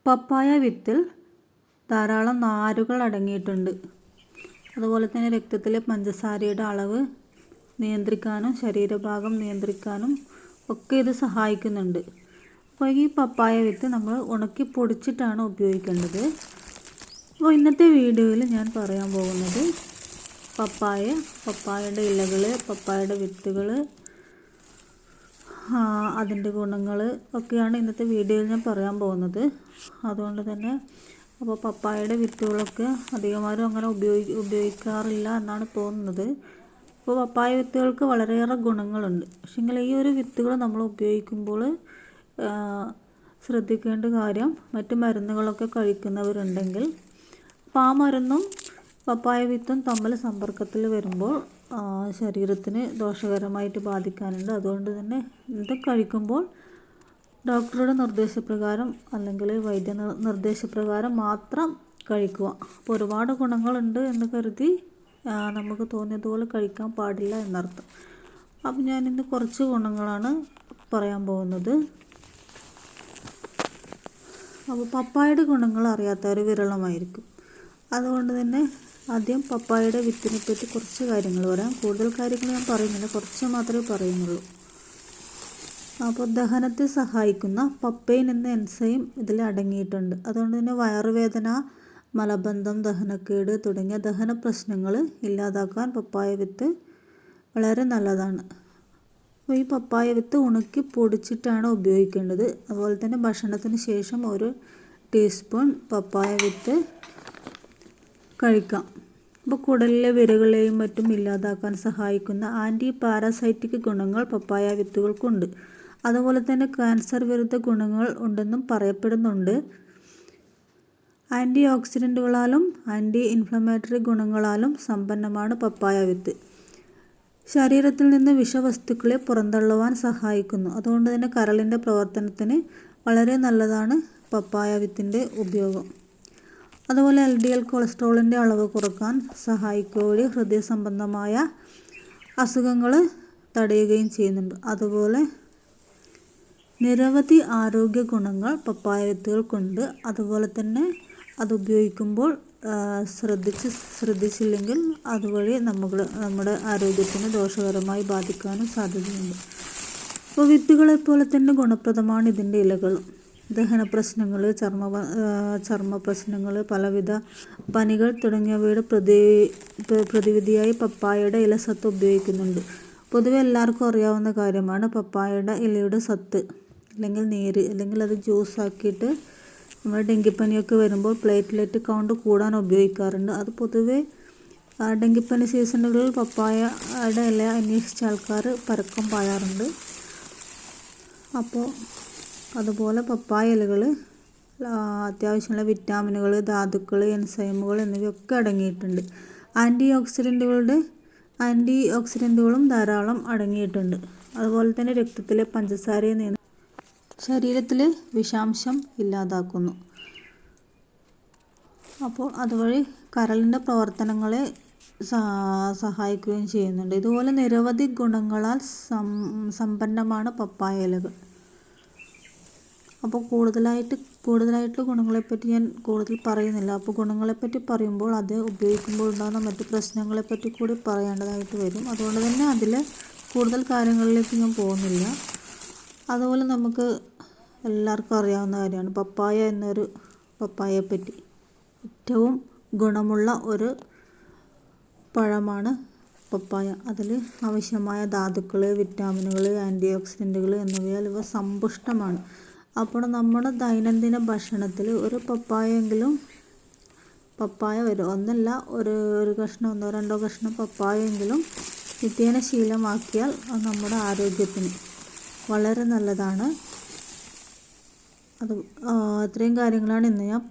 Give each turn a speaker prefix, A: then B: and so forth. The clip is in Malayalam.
A: പപ്പായ വിത്തിൽ ധാരാളം നാരുകൾ അടങ്ങിയിട്ടുണ്ട്. അതുപോലെ തന്നെ രക്തത്തിലെ പഞ്ചസാരയുടെ അളവ് നിയന്ത്രിക്കാനും ശരീരഭാഗം നിയന്ത്രിക്കാനും ഒക്കെ ഇത് സഹായിക്കുന്നുണ്ട്. അപ്പോൾ ഈ പപ്പായ വിത്ത് നമ്മൾ ഉണക്കി പൊടിച്ചിട്ടാണ് ഉപയോഗിക്കേണ്ടത്. അപ്പോൾ ഇന്നത്തെ വീഡിയോയിൽ ഞാൻ പറയാൻ പോകുന്നത് പപ്പായയുടെ ഇലകൾ, പപ്പായയുടെ വിത്തുകൾ, അതിൻ്റെ ഗുണങ്ങൾ ഒക്കെയാണ് ഇന്നത്തെ വീഡിയോയിൽ ഞാൻ പറയാൻ പോകുന്നത്. അതുകൊണ്ട് തന്നെ അപ്പോൾ പപ്പായയുടെ വിത്തുകളൊക്കെ അധികമാരും അങ്ങനെ ഉപയോഗിക്കാറില്ല എന്നാണ് തോന്നുന്നത്. അപ്പോൾ പപ്പായ വിത്തുകൾക്ക് വളരെയേറെ ഗുണങ്ങളുണ്ട്. പക്ഷേങ്കിൽ ഈ ഒരു വിത്തുകൾ നമ്മൾ ഉപയോഗിക്കുമ്പോൾ ശ്രദ്ധിക്കേണ്ട കാര്യം, മറ്റ് മരുന്നുകളൊക്കെ കഴിക്കുന്നവരുണ്ടെങ്കിൽ അപ്പോൾ ആ മരുന്നും പപ്പായ വിത്തും തമ്മിൽ സമ്പർക്കത്തിൽ വരുമ്പോൾ ശരീരത്തിന് ദോഷകരമായിട്ട് ബാധിക്കാനുണ്ട്. അതുകൊണ്ട് തന്നെ ഇത് കഴിക്കുമ്പോൾ ഡോക്ടറുടെ നിർദ്ദേശപ്രകാരം അല്ലെങ്കിൽ വൈദ്യ നിർദ്ദേശപ്രകാരം മാത്രം കഴിക്കുക. അപ്പോൾ ഒരുപാട് ഗുണങ്ങളുണ്ട് എന്ന് കരുതി നമുക്ക് തോന്നിയതുപോലെ കഴിക്കാൻ പാടില്ല എന്നർത്ഥം. അപ്പം ഞാനിന്ന് കുറച്ച് ഗുണങ്ങളാണ് പറയാൻ പോകുന്നത്. അപ്പോൾ പപ്പായയുടെ ഗുണങ്ങൾ അറിയാത്തവർ വിരളമായിരിക്കും. അതുകൊണ്ട് തന്നെ ആദ്യം പപ്പായയുടെ വിത്തിനെ പറ്റി കുറച്ച് കാര്യങ്ങൾ പറയാം. കൂടുതൽ കാര്യങ്ങൾ ഞാൻ പറയുന്നില്ല, കുറച്ച് മാത്രമേ പറയുന്നുള്ളൂ. അപ്പോൾ ദഹനത്തെ സഹായിക്കുന്ന പപ്പൈൻ എന്ന എൻസൈം ഇതിൽ അടങ്ങിയിട്ടുണ്ട്. അതുകൊണ്ട് തന്നെ വയറുവേദന, മലബന്ധം, ദഹനക്കേട് തുടങ്ങിയ ദഹന പ്രശ്നങ്ങൾ ഇല്ലാതാക്കാൻ പപ്പായ വിത്ത് വളരെ നല്ലതാണ്. അപ്പോൾ ഈ പപ്പായ വിത്ത് ഉണക്കി പൊടിച്ചിട്ടാണ് ഉപയോഗിക്കേണ്ടത്. അതുപോലെ തന്നെ ഭക്ഷണത്തിന് ശേഷം 1 ടീസ്പൂൺ പപ്പായ വിത്ത് കഴിക്കാം. അപ്പോൾ കുടലിലെ വിരകളെയും മറ്റും ഇല്ലാതാക്കാൻ സഹായിക്കുന്ന ആൻറ്റി പാരാസൈറ്റിക് ഗുണങ്ങൾ പപ്പായ വിത്തുകൾക്കുണ്ട്. അതുപോലെ തന്നെ ക്യാൻസർ വിരുദ്ധ ഗുണങ്ങൾ ഉണ്ടെന്നും പറയപ്പെടുന്നുണ്ട്. ആൻറ്റി ഓക്സിഡൻറ്റുകളാലും ആൻറ്റി ഇൻഫ്ലമേറ്ററി ഗുണങ്ങളാലും സമ്പന്നമാണ് പപ്പായ വിത്ത്. ശരീരത്തിൽ നിന്ന് വിഷവസ്തുക്കളെ പുറന്തള്ളുവാൻ സഹായിക്കുന്നു. അതുകൊണ്ട് തന്നെ കരളിൻ്റെ പ്രവർത്തനത്തിന് വളരെ നല്ലതാണ് പപ്പായ വിത്തിൻ്റെ ഉപയോഗം. അതുപോലെ LDL കൊളസ്ട്രോളിൻ്റെ അളവ് കുറക്കാൻ സഹായിക്കുകയും ഹൃദയ സംബന്ധമായ അസുഖങ്ങൾ തടയുകയും ചെയ്യുന്നുണ്ട്. അതുപോലെ നിരവധി ആരോഗ്യ ഗുണങ്ങൾ പപ്പായ വിത്തുകൾക്കുണ്ട്. അതുപോലെ തന്നെ അത് ഉപയോഗിക്കുമ്പോൾ ശ്രദ്ധിച്ചില്ലെങ്കിൽ അതുവഴി നമ്മുടെ ആരോഗ്യത്തിന് ദോഷകരമായി ബാധിക്കാനും സാധ്യതയുണ്ട്. അപ്പോൾ വിത്തുകളെപ്പോലെ തന്നെ ഗുണപ്രദമാണ് ഇതിൻ്റെ ഇലകൾ. ദഹന പ്രശ്നങ്ങൾ, ചർമ്മ പ്രശ്നങ്ങൾ, പലവിധ പനികൾ തുടങ്ങിയവയുടെ പ്രതിവിധിയായി പപ്പായയുടെ ഇലസത്ത് ഉപയോഗിക്കുന്നുണ്ട്. പൊതുവെ എല്ലാവർക്കും അറിയാവുന്ന കാര്യമാണ് പപ്പായയുടെ ഇലയുടെ സത്ത് അല്ലെങ്കിൽ നീര്, അല്ലെങ്കിൽ അത് ജ്യൂസ് ആക്കിയിട്ട് നമ്മൾ ഡെങ്കിപ്പനിയൊക്കെ വരുമ്പോൾ പ്ലേറ്റ്ലെറ്റ് കൗണ്ട് കൂടാൻ ഉപയോഗിക്കാറുണ്ട്. അത് പൊതുവെ ഡെങ്കിപ്പനി സീസണുകളിൽ പപ്പായയുടെ ഇല അന്വേഷിച്ച ആൾക്കാർ പരക്കം പായാറുണ്ട്. അപ്പോൾ അതുപോലെ പപ്പായ ഇലകൾ അത്യാവശ്യമുള്ള വിറ്റാമിനുകൾ, ധാതുക്കൾ, എൻസൈമുകൾ എന്നിവയൊക്കെ അടങ്ങിയിട്ടുണ്ട്. ആൻറ്റി ഓക്സിഡൻറ്റുകളും ധാരാളം അടങ്ങിയിട്ടുണ്ട്. അതുപോലെ തന്നെ രക്തത്തിലെ പഞ്ചസാരയെ ശരീരത്തിലെ വിഷാംശം ഇല്ലാതാക്കുന്നു. അപ്പോൾ അതുവഴി കരളിൻ്റെ പ്രവർത്തനങ്ങളെ സഹായിക്കുകയും ചെയ്യുന്നുണ്ട്. ഇതുപോലെ നിരവധി ഗുണങ്ങളാൽ സമ്പന്നമാണ് പപ്പായ ഇലകൾ. അപ്പോൾ കൂടുതലായിട്ടുള്ള ഗുണങ്ങളെപ്പറ്റി ഞാൻ കൂടുതൽ പറയുന്നില്ല. അപ്പോൾ ഗുണങ്ങളെപ്പറ്റി പറയുമ്പോൾ അത് ഉപയോഗിക്കുമ്പോൾ ഉണ്ടാകുന്ന മറ്റ് പ്രശ്നങ്ങളെപ്പറ്റി കൂടി പറയേണ്ടതായിട്ട് വരും. അതുകൊണ്ട് തന്നെ അതിൽ കൂടുതൽ കാര്യങ്ങളിലേക്ക് ഞാൻ പോകുന്നില്ല. അതുപോലെ നമുക്ക് എല്ലാവർക്കും അറിയാവുന്ന കാര്യമാണ് പപ്പായയെപ്പറ്റി ഏറ്റവും ഗുണമുള്ള ഒരു പഴമാണ് പപ്പായ. അതിൽ ആവശ്യമായ ധാതുക്കൾ, വിറ്റാമിനുകൾ, ആൻറ്റി ഓക്സിഡൻറ്റുകൾ എന്നിവയാൽ ഇവ സമ്പുഷ്ടമാണ്. അപ്പോൾ നമ്മുടെ ദൈനംദിന ഭക്ഷണത്തിൽ ഒരു പപ്പായ ഒന്നല്ല, ഒരു കഷ്ണം, 1-2 കഷ്ണം പപ്പായെങ്കിലും നിത്യേന ശീലമാക്കിയാൽ അത് നമ്മുടെ ആരോഗ്യത്തിന് വളരെ നല്ലതാണ്. ഇത്രയും കാര്യങ്ങളാണ് ഇന്ന് ഞാൻ